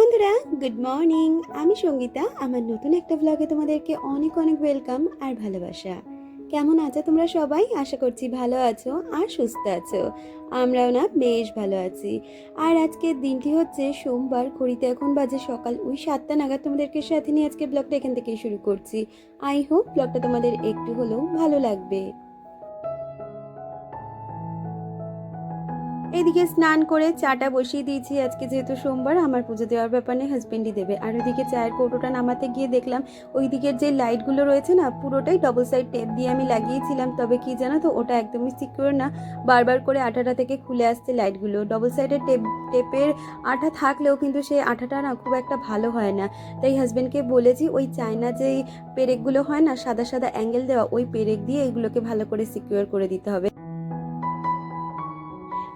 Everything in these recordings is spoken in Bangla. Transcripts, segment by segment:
বন্ধুরা, গুড মর্নিং। আমি সঙ্গীতা। আমার নতুন একটা ব্লগে তোমাদেরকে অনেক অনেক ওয়েলকাম আর ভালোবাসা। কেমন আছো তোমরা সবাই? আশা করছি ভালো আছো আর সুস্থ আছো। আমরাও না বেশ ভালো আছি। আর আজকের দিনটি হচ্ছে সোমবার। ঘড়িতে এখন বাজে সকাল ওই 7টা নাগাদ। তোমাদেরকে সাথে নিয়ে আজকে ব্লগটা এখান থেকেই শুরু করছি। আই হোপ ব্লগটা তোমাদের একটু হলেও ভালো লাগবে। এদিকে স্নান করে চাটা বসিয়ে দিয়েছি। আজকে যেহেতু সোমবার, আমার পুজো দেওয়ার ব্যাপার নেই, হাজবেন্ডই দেবে। আর ওইদিকে চায়ের কৌটোটা নামাতে গিয়ে দেখলাম ওই দিকের যে লাইটগুলো রয়েছে না, পুরোটাই ডবল সাইড টেপ দিয়ে আমি লাগিয়েছিলাম। তবে কি জানো তো, ওটা একদমই সিকিউর না। বারবার করে আঠাটা থেকে খুলে আসছে লাইটগুলো। ডবল সাইডের টেপের আঠা থাকলেও কিন্তু সেই আঠাটা না খুব একটা ভালো হয় না। তাই হাজবেন্ডকে বলেছি ওই চায়না যেই পেরেকগুলো হয় না, সাদা সাদা অ্যাঙ্গেল দেওয়া, ওই পেরেক দিয়ে এগুলোকে ভালো করে সিকিউর করে দিতে হবে।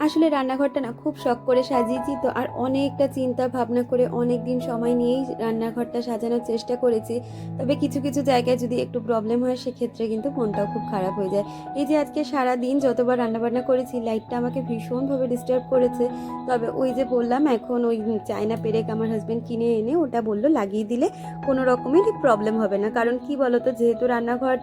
আসলে রান্নাঘরটা না খুব শখ করে সাজিয়েছি তো, আর অনেকটা চিন্তা ভাবনা করে অনেক দিন সময় নিয়েই রান্নাঘরটা সাজানোর চেষ্টা করেছি। তবে কিছু কিছু জায়গায় যদি একটু প্রবলেম হয়, সেক্ষেত্রে কিন্তু মনটাও খুব খারাপ হয়ে যায়। এই যে আজকে সারা দিন যতবার রান্নাবান্না করেছি, লাইটটা আমাকে ভীষণভাবে ডিস্টার্ব করেছে। তবে ওই যে বললাম, এখন ওই চায়না পেরেক আমার হাজব্যান্ড কিনে এনে ওটা বললো লাগিয়ে দিলে কোনো রকমেরই প্রবলেম হবে না। কারণ কি বলতো, যেহেতু রান্নাঘর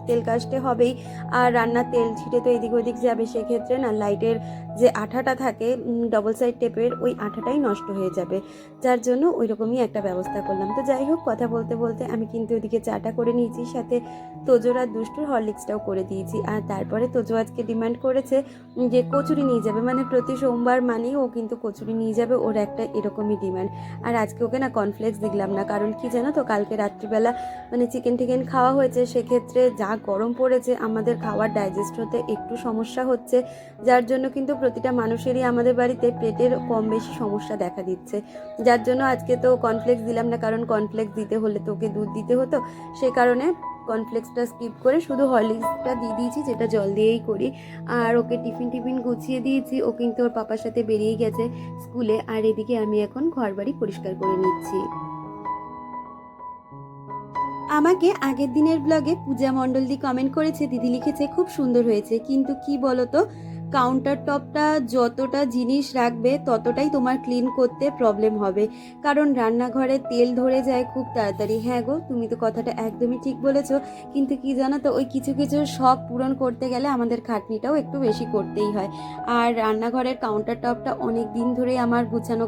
তেল কাস্টে হবেই, আর রান্নার তেল ছিটে তো এদিক ওদিক যাবে, সেক্ষেত্রে না লাইটের যে আঠাটা থাকে ডবল সাইড টেপের, ওই আঠাটাই নষ্ট হয়ে যাবে। যার জন্য ওই রকমই একটা ব্যবস্থা করলাম। তো যাই হোক, কথা বলতে বলতে আমি কিন্তু ওদিকে চাটা করে নিয়েছি, সাথে তোজোর আর দুষ্টুর হরলিক্সটাও করে দিয়েছি। আর তারপরে তোজো আজকে ডিমান্ড করেছে যে কচুরি নিয়ে যাবে, মানে প্রতি সোমবার মানেই ও কিন্তু কচুরি নিয়ে যাবে, ওর একটা এরকমই ডিমান্ড। আর আজকে ওকে না কর্নফ্লেক্স দিলাম না, কারণ কি জানো তো, কালকে রাত্রিবেলা মানে চিকেন টিকেন খাওয়া হয়েছে, সেক্ষেত্রে যা গরম পড়েছে, আমাদের খাওয়ার ডাইজেস্ট হতে একটু সমস্যা হচ্ছে। যার জন্য কিন্তু প্রতিটা মানুষেরই আমাদের বাড়িতে পেটের কম বেশি সমস্যা দেখা দিচ্ছে। যার জন্য আজকে তো কর্নফ্লেক্স দিলাম না, কারণ কর্নফ্লেক্স দিতে হলে তো ওকে দুধ দিতে হতো। সে কারণে কর্নফ্লেক্সটা স্কিপ করে শুধু হরলিক্সটা দিয়ে দিয়েছি, যেটা জল দিয়েই করি। আর ওকে টিফিন গুছিয়ে দিয়েছি। ও কিন্তু ওর পাপার সাথে বেরিয়ে গেছে স্কুলে। আর এদিকে আমি এখন ঘরবাড়ি পরিষ্কার করে নিচ্ছি। আমাকে আগের দিনের ব্লগে পূজা মণ্ডলদি কমেন্ট করেছে, দিদি লিখেছে খুব সুন্দর হয়েছে, কিন্তু কি বলতো, কাউন্টার টপটা যতটা জিনিস রাখবে ততটাই তোমার ক্লিন করতে প্রবলেম হবে, কারণ রান্নাঘরে তেল ধরে যায় খুব তাড়াতাড়ি। হ্যাঁ গো, তুমি তো কথাটা একদমই ঠিক বলেছো। কিন্তু কি জানো তো, ওই কিছু কিছু শখ পূরণ করতে গেলে আমাদের খাটনিটাও একটু বেশি করতেই হয়। আর রান্নাঘরের কাউন্টার টপটা অনেক দিন ধরেই আমার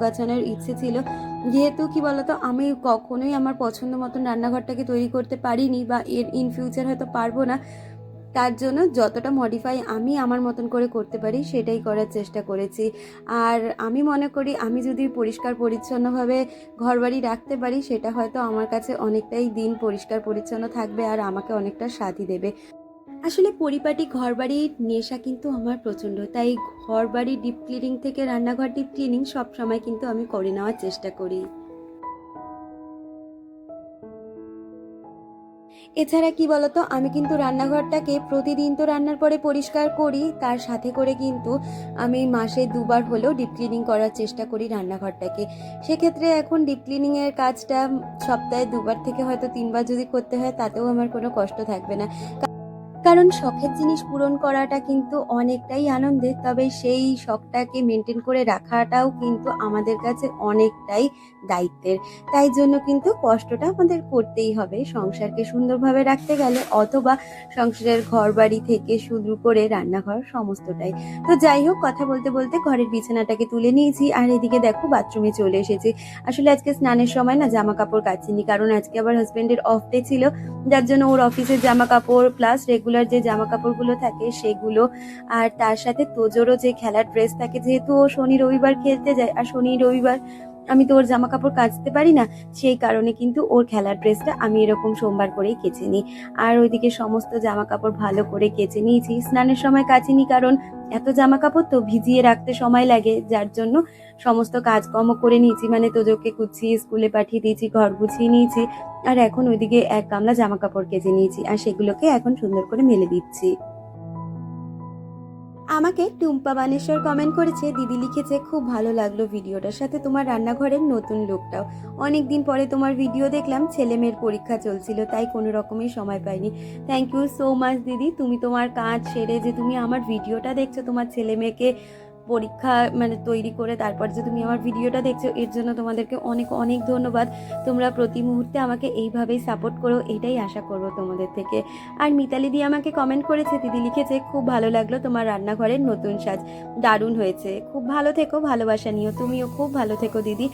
গাছানোর ইচ্ছে ছিল। যেহেতু কি বলতো, আমি কখনোই আমার পছন্দ মতন রান্নাঘরটাকে তৈরি করতে পারিনি, বা এর ইন ফিউচার হয়তো পারবো না। তার জন্য যতটা মডিফাই আমি আমার মতন করে করতে পারি, সেটাই করার চেষ্টা করেছি। আর আমি মনে করি, আমি যদি পরিষ্কার পরিচ্ছন্নভাবে ঘরবাড়ি রাখতে পারি, সেটা হয়তো আমার কাছে অনেকটাই দিন পরিষ্কার পরিচ্ছন্ন থাকবে, আর আমাকে অনেকটা শান্তি দেবে। আসলে পরিপাটি ঘরবাড়ির নেশা কিন্তু আমার প্রচণ্ড, তাই ঘরবাড়ি ডিপ ক্লিনিং থেকে রান্নাঘর ডিপ ক্লিনিং সবসময় কিন্তু আমি করে নেওয়ার চেষ্টা করি। এছাড়া কি বলতো, আমি কিন্তু রান্নাঘরটাকে প্রতিদিন তো রান্নার পরে পরিষ্কার করি, তার সাথে করে কিন্তু আমি মাসে 2বার হলেও ডিপ ক্লিনিং করার চেষ্টা করি রান্নাঘরটাকে। সেক্ষেত্রে এখন ডিপ ক্লিনিংয়ের কাজটা সপ্তাহে 2বার থেকে হয়তো 3বার যদি করতে হয়, তাতেও আমার কোনো কষ্ট থাকবে না। কারণ শখের জিনিস পূরণ করাটা কিন্তু অনেকটাই আনন্দের, তবে সেই শখটাকে মেনটেন করে রাখাটাও কিন্তু আমাদের কাছে অনেকটাই দায়িত্বের। তাই জন্য কিন্তু কষ্টটা আমাদের করতেই হবে সংসারকে সুন্দরভাবে রাখতে গেলে, অথবা সংসারের ঘর বাড়ি থেকে শুরু করে রান্নাঘর সমস্তটাই। তো যাই হোক, কথা বলতে বলতে ঘরের বিছানাটাকে তুলে নিয়েছি, আর এদিকে দেখো বাথরুমে চলে এসেছি। আসলে আজকে স্নানের সময় না জামা কাপড় কাচিনি, কারণ আজকে আবার হাজবেন্ডের অফ ডে ছিল। যার জন্য ওর অফিসের জামা কাপড় প্লাস রেগুলার যে জামা কাপড়গুলো থাকে সেগুলো, আর তার সাথে তোজোরও যে খেলার ড্রেস থাকে, যেহেতু ও শনি রবিবার খেলতে যায়, আর শনি রবিবার আমি তো ওর জামা কাপড় কাচতে পারি না, সেই কারণে কিন্তু ওর খেলার ড্রেসটা আমি এরকম সোমবার করেই কেচে নিই। আর ওইদিকে সমস্ত জামা কাপড় ভালো করে কেচে নিয়েছি। স্নানের সময় কাচিনি, কারণ এত জামা কাপড় তো ভিজিয়ে রাখতে সময় লাগে, যার জন্য সমস্ত কাজকর্ম করে নিয়েছি। মানে তোজোকে গুছিয়ে স্কুলে পাঠিয়ে দিয়েছি, ঘর গুছিয়ে নিয়েছি, আর এখন ওইদিকে 1 গামলা জামা কাপড় কেচে নিয়েছি, আর সেগুলোকে এখন সুন্দর করে মেলে দিচ্ছি। আমাকে টুম্পা বানেশ্বর কমেন্ট করেছে, দিদি লিখেছে খুব ভালো লাগলো ভিডিওটার সাথে তোমার রান্নাঘরের নতুন লুকটাও। অনেকদিন পরে তোমার ভিডিও দেখলাম, ছেলে মেয়ের পরীক্ষা চলছিল তাই কোনো রকমই সময় পাইনি। থ্যাংক ইউ সো মাচ দিদি, তুমি তোমার কাজ সেরে যে তুমি আমার ভিডিওটা দেখছো, তোমার ছেলে মেয়েকে পরীক্ষা মানে তৈরি করে তারপর যে তুমি আমার ভিডিওটা দেখছো, এর জন্য তোমাদেরকে অনেক অনেক ধন্যবাদ। তোমরা প্রতি মুহূর্তে আমাকে এইভাবেই সাপোর্ট করো, এটাই আশা করবো তোমাদের থেকে। আর মিতালি দি আমাকে কমেন্ট করেছে, দিদি লিখেছে খুব ভালো লাগলো তোমার রান্নাঘরের নতুন সাজ, দারুণ হয়েছে, খুব ভালো থেকো, ভালোবাসা নিও, তুমিও খুব ভালো থেকো দিদি।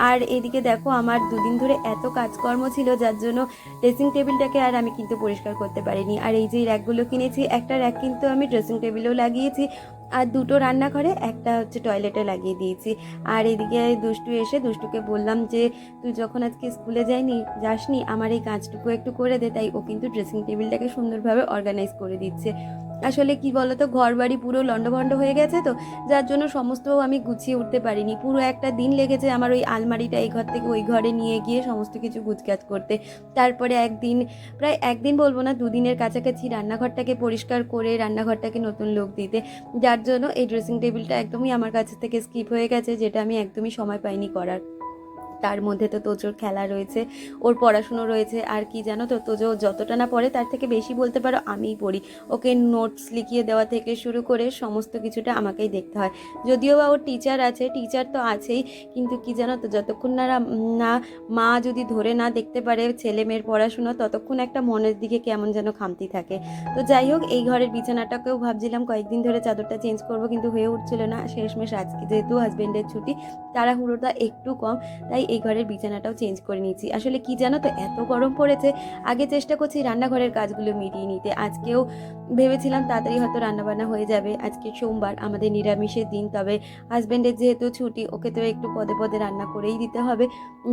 আর এদিকে দেখো আমার দুদিন ধরে এত কাজকর্ম ছিল যার জন্য ড্রেসিং টেবিলটাকে আর আমি কিন্তু পরিষ্কার করতে পারিনি। আর এই যে র্যাকগুলো কিনেছি, একটা র্যাক কিন্তু আমি ড্রেসিং টেবিলেও লাগিয়েছি, আর দুটো রান্নাঘরে, একটা হচ্ছে টয়লেটে লাগিয়ে দিয়েছি। আর এদিকে দুষ্টু এসে, দুষ্টুকে বললাম যে তুই যখন আজকে স্কুলে যাসনি আমার এই কাজটুকু একটু করে দে, তাই ও কিন্তু ড্রেসিং টেবিলটাকে সুন্দরভাবে অর্গানাইজ করে দিচ্ছে। আসলে কি বলতো, ঘর বাড়ি পুরো লন্ডভন্ড হয়ে গেছে তো, যার জন্য সমস্ত আমি গুছিয়ে উঠতে পারিনি। পুরো একটা দিন লেগেছে আমার ওই আলমারিটা এই ঘর থেকে ওই ঘরে নিয়ে গিয়ে সমস্ত কিছু গুছগাছ করতে। তারপরে প্রায় একদিন বলবো না, দুদিনের কাছাকাছি রান্নাঘরটাকে পরিষ্কার করে রান্নাঘরটাকে নতুন লুক দিতে, যার জন্য এই ড্রেসিং টেবিলটা একদমই আমার কাছ থেকে স্কিপ হয়ে গেছে, যেটা আমি একদমই সময় পাইনি করার। তার মধ্যে তো তোজোর খেলা রয়েছে, ওর পড়াশুনো রয়েছে, আর কি জানো তো, তোজো যতটা না পড়ে তার থেকে বেশি বলতে পারো আমিই পড়ি। ওকে নোটস লিখিয়ে দেওয়া থেকে শুরু করে সমস্ত কিছুটা আমাকেই দেখতে হয়। যদিও বা ওর টিচার আছে, টিচার তো আছেই, কিন্তু কি জানো তো, যতক্ষণ না মা যদি ধরে না দেখতে পারে ছেলে মেয়ের পড়াশুনো, ততক্ষণ একটা মনের দিকে কেমন যেন খামতি থাকে। তো যাই হোক, এই ঘরের বিছানাটাকেও ভাবছিলাম কয়েকদিন ধরে চাদরটা চেঞ্জ করব, কিন্তু হয়ে উঠছিল না। শেষমেশ আজকে যেহেতু হাজবেন্ডের ছুটি, তাড়াহুড়োটা একটু কম, তাই এই ঘরের বিছানাটাও চেঞ্জ করে নিয়েছি। আসলে কি জানো তো, এত গরম পড়েছে, আগে চেষ্টা করছি রান্নাঘরের কাজগুলো মিটিয়ে নিতে। আজকেও ভেবেছিলাম তাড়াতাড়ি হয়তো রান্নাবান্না হয়ে যাবে, আজকে সোমবার, আমাদের নিরামিষের দিন, তবে হাজব্যান্ডের যেহেতু ছুটি, ওকে তো একটু পদে পদে রান্না করেই দিতে হবে,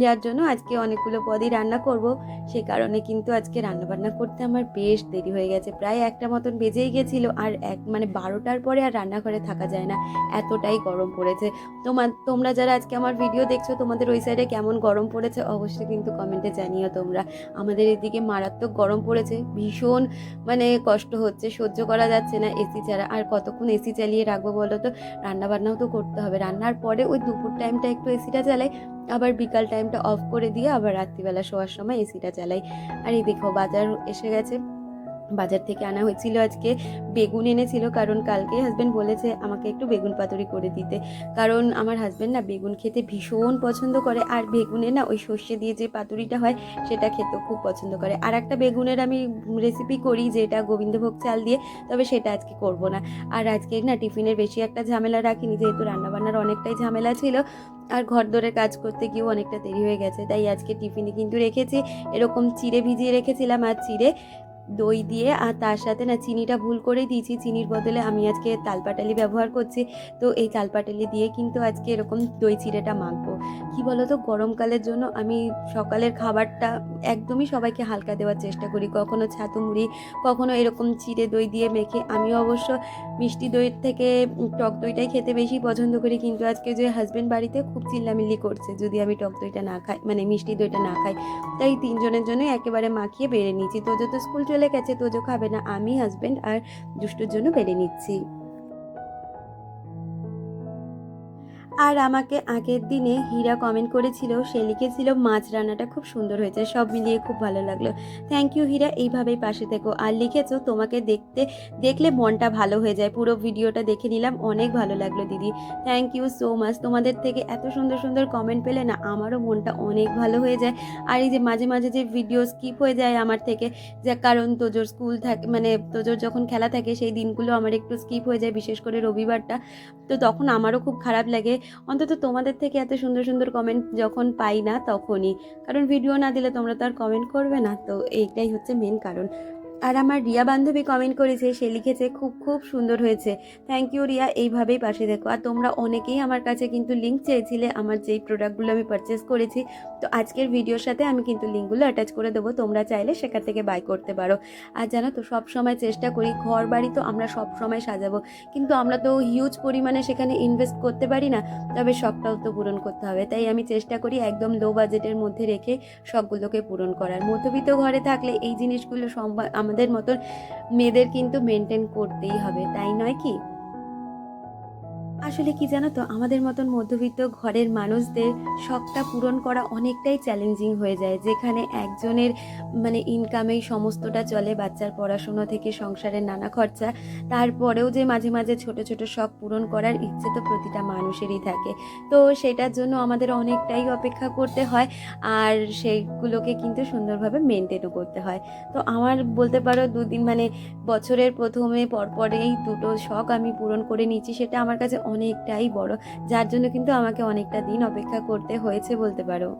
যার জন্য আজকে অনেকগুলো পদই রান্না করব। সে কারণে কিন্তু আজকে রান্নাবান্না করতে আমার বেশ দেরি হয়ে গেছে, প্রায় একটা মতন বেজেই গেছিলো। আর মানে 12টার পরে আর রান্নাঘরে থাকা যায় না, এতটাই গরম পড়েছে। তোমরা যারা আজকে আমার ভিডিও দেখছো, তোমাদের ওই সাইডে কেমন গরম পড়েছে অবশ্যই কিন্তু কমেন্টে জানিও তোমরা। আমাদের এদিকে মারাত্মক গরম পড়েছে, ভীষণ মানে কষ্ট হচ্ছে, সহ্য করা যাচ্ছে না এসি ছাড়া। আর কতক্ষণ এসি চালিয়ে রাখবো বলো তো, রান্নাবান্নাও তো করতে হবে। রান্নার পরে ওই দুপুর টাইমটা একটু এসিটা চালাই, আবার বিকাল টাইমটা অফ করে দিয়ে আবার রাত্রিবেলা শোয়ার সময় এসিটা চালাই। আর এই দেখো বাজার এসে গেছে, বাজার থেকে আনা হয়েছিল আজকে বেগুন এনেছিল, কারণ কালকে হাজব্যান্ড বলেছে আমাকে একটু বেগুন পাতুরি করে দিতে, কারণ আমার হাজব্যান্ড না বেগুন খেতে ভীষণ পছন্দ করে, আর বেগুনে না ওই সর্ষে দিয়ে যে পাতুরিটা হয় সেটা খেতেও খুব পছন্দ করে। আর একটা বেগুনের আমি রেসিপি করি যেটা গোবিন্দভোগ চাল দিয়ে, তবে সেটা আজকে করব না। আর আজকে না টিফিনের বেশি একটা ঝামেলা রাখিনি, যেহেতু রান্নাবান্নার অনেকটাই ঝামেলা ছিল, আর ঘর দোরের কাজ করতে গিয়েও অনেকটা দেরি হয়ে গেছে, তাই আজকে টিফিনে কিন্তু রেখেছি এরকম চিড়ে ভিজিয়ে রেখেছিলাম, আর চিড়ে দই দিয়ে, আর তার সাথে না চিনিটা ভুল করেই দিয়েছি, চিনির বদলে আমি আজকে তালপাটালি ব্যবহার করছি। তো এই তালপাটালি দিয়ে কিন্তু আজকে এরকম দই চিড়েটা মাখবো। কি বলতো, গরমকালের জন্য আমি সকালের খাবারটা একদমই সবাইকে হালকা দেওয়ার চেষ্টা করি, কখনো ছাতু মুড়ি, কখনো এরকম চিড়ে দই দিয়ে মেখে। আমি অবশ্য মিষ্টি দইয়ের থেকে টক দইটাই খেতে বেশি পছন্দ করি, কিন্তু আজকে যে হাজব্যান্ড বাড়িতে খুব চিল্লামিল্লি করছে যদি আমি টক দইটা না খাই, মানে মিষ্টি দইটা না খাই, তাই তিনজনের জন্যই একেবারে মাখিয়ে বেড়ে নিচ্ছি। তোজো তো স্কুল চলে গেছে, তোজো খাবে না, আমি, হাজব্যান্ড আর দুষ্টুর জন্য বেড়ে নিচ্ছি। আর আমাকে আগের দিনে হীরা কমেন্ট করেছিল, সে লিখেছিল মাছ রান্নাটা খুব সুন্দর হয়েছে, সব মিলিয়ে খুব ভালো লাগলো। থ্যাংক ইউ হীরা, এইভাবেই পাশে থেকো। আর লিখেছো তোমাকে দেখলে মনটা ভালো হয়ে যায়, পুরো ভিডিওটা দেখে নিলাম, অনেক ভালো লাগলো দিদি। থ্যাংক ইউ সো মাচ, তোমাদের থেকে এত সুন্দর সুন্দর কমেন্ট পেলে না আমারও মনটা অনেক ভালো হয়ে যায়। আর এই যে মাঝে মাঝে যে ভিডিও স্কিপ হয়ে যায় আমার থেকে, যে কারণ তোজোর স্কুল থাকে, মানে তোজোর যখন খেলা থাকে সেই দিনগুলো আমার একটু স্কিপ হয়ে যায়, বিশেষ করে রবিবারটা, তো তখন আমারও খুব খারাপ লাগে। অন্তত তোমাদের থেকে এত সুন্দর সুন্দর কমেন্ট যখন পাই না তখনই, কারণ ভিডিও না দিলে তোমরা তো আর কমেন্ট করবে না, তো এইটাই হচ্ছে মেন কারণ। আর আমার রিয়া বান্ধবী কমেন্ট করেছে, সে লিখেছে খুব খুব সুন্দর হয়েছে। থ্যাংক ইউ রিয়া, এইভাবেই পাশে দেখো। আর তোমরা অনেকেই আমার কাছে কিন্তু লিঙ্ক চেয়েছিলে আমার যেই প্রোডাক্টগুলো আমি পারচেস করেছি, তো আজকের ভিডিওর সাথে আমি কিন্তু লিঙ্কগুলো অ্যাটাচ করে দেবো, তোমরা চাইলে সেখান থেকে বাই করতে পারো। আর জানো তো, সব সময় চেষ্টা করি, ঘর বাড়ি তো আমরা সব সময় সাজাবো, কিন্তু আমরা তো হিউজ পরিমাণে সেখানে ইনভেস্ট করতে পারি না, তবে শখটাও তো পূরণ করতে হবে, তাই আমি চেষ্টা করি একদম লো বাজেটের মধ্যে রেখে শখগুলোকে পূরণ করার। মধ্যবিত্ত ঘরে থাকলে এই জিনিসগুলো আমাদের মতন মেয়েদের কিন্তু মেনটেন করতেই হবে, তাই নয় কি? আসলে কি জানো তো, আমাদের মতন মধ্যবিত্ত ঘরের মানুষদের শখটা পূরণ করা অনেকটাই চ্যালেঞ্জিং হয়ে যায়, যেখানে একজনের মানে ইনকামেই সমস্তটা চলে, বাচ্চার পড়াশুনো থেকে সংসারের নানা খরচা। তারপরেও যে মাঝে মাঝে ছোট ছোট শখ পূরণ করার ইচ্ছে তো প্রতিটা মানুষেরই থাকে। তো সেটার জন্য আমাদের অনেকটাই অপেক্ষা করতে হয়, আর সেইগুলোকে কিন্তু সুন্দরভাবে মেনটেনও করতে হয়। তো আমার বলতে পারো দুদিন মানে বছরের প্রথমে পরপরেই দুটো শখ আমি পূরণ করে নিয়েছি, সেটা আমার কাছে অনেকটাই বড়, যার জন্য কিন্তু আমাকে অনেকটা দিন অপেক্ষা করতে হয়েছে বলতে পারো।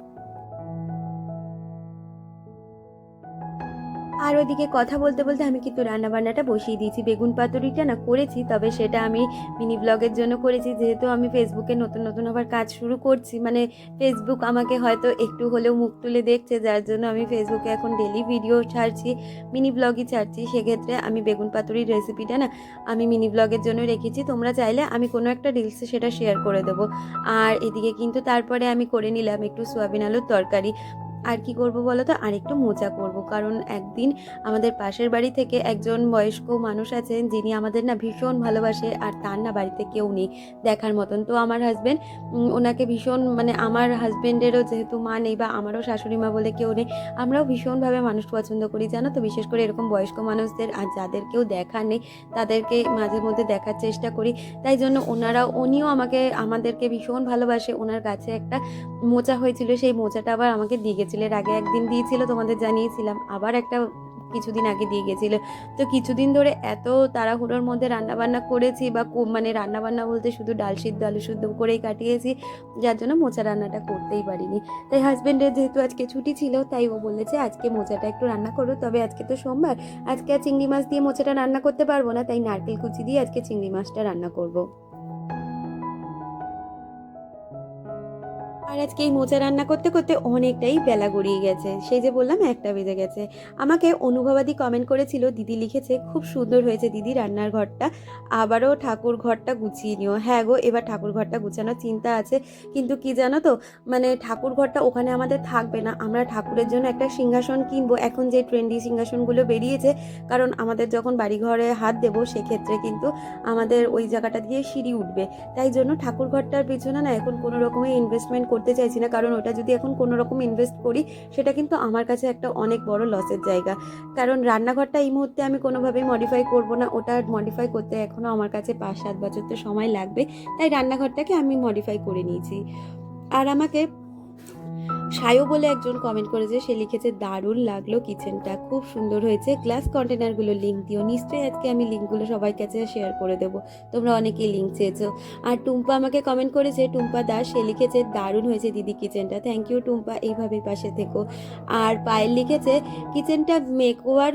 আর ওদিকে কথা বলতে বলতে আমি কিন্তু রান্নাবান্নাটা বসিয়ে দিয়েছি। বেগুন পাতুরিটা না করেছি, তবে সেটা আমি মিনি ব্লগের জন্য করেছি, যেহেতু আমি ফেসবুকে নতুন নতুন আবার কাজ শুরু করছি, মানে ফেসবুক আমাকে হয়তো একটু হলেও মুখ তুলে দেখছে, যার জন্য আমি ফেসবুকে এখন ডেলি ভিডিও ছাড়ছি, মিনি ব্লগই ছাড়ছি। সেক্ষেত্রে আমি বেগুন পাতুরির রেসিপিটা না আমি মিনি ব্লগের জন্য রেখেছি, তোমরা চাইলে আমি কোনো একটা রিলসে সেটা শেয়ার করে দেবো। আর এদিকে কিন্তু তারপরে আমি করে নিলাম একটু সোয়াবিন আলুর তরকারি। আর কি করব বলো তো, আর একটু মোচা করব, কারণ একদিন আমাদের পাশের বাড়ি থেকে একজন বয়স্ক মানুষ আছেন যিনি আমাদের না ভীষণ ভালোবাসে, আর তার না বাড়িতে কেউ নেই দেখার মতন। তো আমার হাজব্যান্ড ওনাকে ভীষণ, মানে আমার হাজব্যান্ডেরও যেহেতু মা নেই বা আমারও শাশুড়ি মা বলে কেউ নেই, আমরাও ভীষণভাবে মানুষ পছন্দ করি জানো তো, বিশেষ করে এরকম বয়স্ক মানুষদের, আর যাদের কেউ দেখা নেই তাদেরকে মাঝে মধ্যে দেখার চেষ্টা করি। তাই জন্য উনিও আমাদেরকে ভীষণ ভালোবাসে। ওনার কাছে একটা মোচা হয়েছিল, সেই মোচাটা আবার আমাকে দিয়ে গেছিল, এর আগে একদিন দিয়েছিল তোমাদের জানিয়েছিলাম, আবার একটা কিছুদিন আগে দিয়ে গেছিল। তো কিছুদিন ধরে এত তাড়াহুড়োর মধ্যে রান্নাবান্না করেছি, বা মানে রান্নাবান্না বলতে শুধু ডাল সিদ্ধ আলু সিদ্ধ করেই কাটিয়েছি, যার জন্য মোচা রান্নাটা করতেই পারিনি। তাই হাজব্যান্ডের যেহেতু আজকে ছুটি ছিল, তাই ও বলেছে আজকে মোচাটা একটু রান্না করো, তবে আজকে তো সোমবার, আজকে আর চিংড়ি মাছ দিয়ে মোচাটা রান্না করতে পারবো না, তাই নারকেল কুচি দিয়ে আজকে চিংড়ি মাছটা রান্না করবো। আর আজকে এই মোচা রান্না করতে করতে অনেকটাই বেলা গড়িয়ে গেছে, সেই যে বললাম 1টা বেজে গেছে। আমাকে অনুভবাদি কমেন্ট করেছিল, দিদি লিখেছে খুব সুন্দর হয়েছে দিদি রান্নার ঘরটা, আবারও ঠাকুর ঘরটা গুছিয়ে নিও। হ্যাঁ গো, এবার ঠাকুর ঘরটা গুছানোর চিন্তা আছে, কিন্তু কি জানো তো, মানে ঠাকুর ঘরটা ওখানে আমাদের থাকবে না, আমরা ঠাকুরের জন্য একটা সিংহাসন কিনবো, এখন যে ট্রেন্ডি সিংহাসনগুলো বেরিয়েছে, কারণ আমাদের যখন বাড়িঘরে হাত দেবো সেক্ষেত্রে কিন্তু আমাদের ওই জায়গাটা দিয়ে সিঁড়ি উঠবে। তাই জন্য ঠাকুর ঘরটার পিছনে না এখন কোনো রকমের ইনভেস্টমেন্ট করতে চাইছি না, কারণ ওটা যদি এখন কোনো রকম ইনভেস্ট করি সেটা কিন্তু আমার কাছে একটা অনেক বড় লসের জায়গা। কারণ রান্নাঘরটা এই মুহূর্তে আমি কোনোভাবেই মডিফাই করব না, ওটা মডিফাই করতে এখনও আমার কাছে 5-7 বছর তো সময় লাগবে, তাই রান্নাঘরটাকে আমি মডিফাই করে নিয়েছি। আর আমাকে সায়ো বলে একজন কমেন্ট করেছে, সে লিখেছে দারুণ লাগলো কিচেনটা, খুব সুন্দর হয়েছে, গ্লাস কন্টেনারগুলো লিঙ্ক দিও। নিশ্চয়ই আজকে আমি লিঙ্কগুলো সবার কাছে শেয়ার করে দেবো, তোমরা অনেকেই লিঙ্ক চেয়েছো। আর টুম্পা আমাকে কমেন্ট করেছে, টুম্পা দাস, সে লিখেছে দারুণ হয়েছে দিদি কিচেনটা, থ্যাংক ইউ টুম্পা, এইভাবেই পাশে থেকো। আর পায়েল লিখেছে কিচেনটা মেকওভার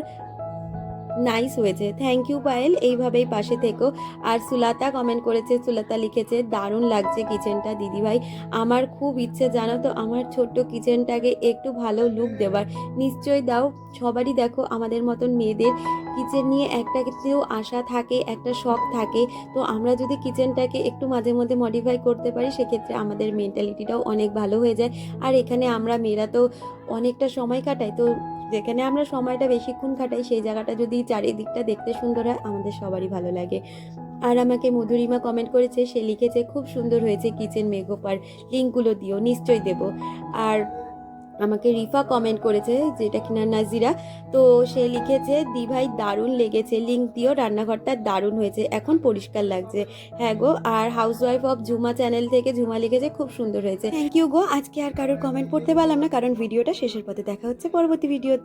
নাইস হয়েছে, থ্যাংক ইউ পায়েল, এইভাবেই পাশে থেকো। আর সুলাতা কমেন্ট করেছে, সুলাতা লিখেছে দারুণ লাগছে কিচেনটা দিদিভাই, আমার খুব ইচ্ছে জানো তো আমার ছোট্ট কিচেনটাকে একটু ভালো লুক দেবার, নিশ্চয়ই দাও। সবারই দেখো আমাদের মতন মেয়েদের কিচেন নিয়ে একটা কিছু আশা থাকে, একটা শখ থাকে, তো আমরা যদি কিচেনটাকে একটু মাঝে মধ্যে মডিফাই করতে পারি সেক্ষেত্রে আমাদের মেন্টালিটিটাও অনেক ভালো হয়ে যায়। আর এখানে আমরা মেয়েরা তো অনেকটা সময় কাটাই, তো যেখানে আমরা সময়টা বেশিক্ষণ কাটাই সেই জায়গাটা যদি চারিদিকটা দেখতে সুন্দর হয় আমাদের সবারই ভালো লাগে। আর আমাকে মধুরিমা কমেন্ট করেছে, সে লিখেছে খুব সুন্দর হয়েছে কিচেন মেকওভার, লিঙ্কগুলো দিও, নিশ্চয়ই দেবো। আর আমাকে রিফা কমেন্ট করেছে, যেটা কিনা নাজিরা, তো সে লিখেছে দি ভাই দারুণ লেগেছে, লিঙ্ক দিও, রান্নাঘরটা দারুণ হয়েছে, এখন পরিষ্কার লাগছে। হ্যাঁ গো। আর হাউসওয়াইফ অফ ঝুমা চ্যানেল থেকে ঝুমা লিখেছে খুব সুন্দর হয়েছে, থ্যাংক ইউ গো। আজকে আর কারোর কমেন্ট পড়তে পারলাম না, কারণ ভিডিওটা শেষের পথে, দেখা হচ্ছে পরবর্তী ভিডিওতে।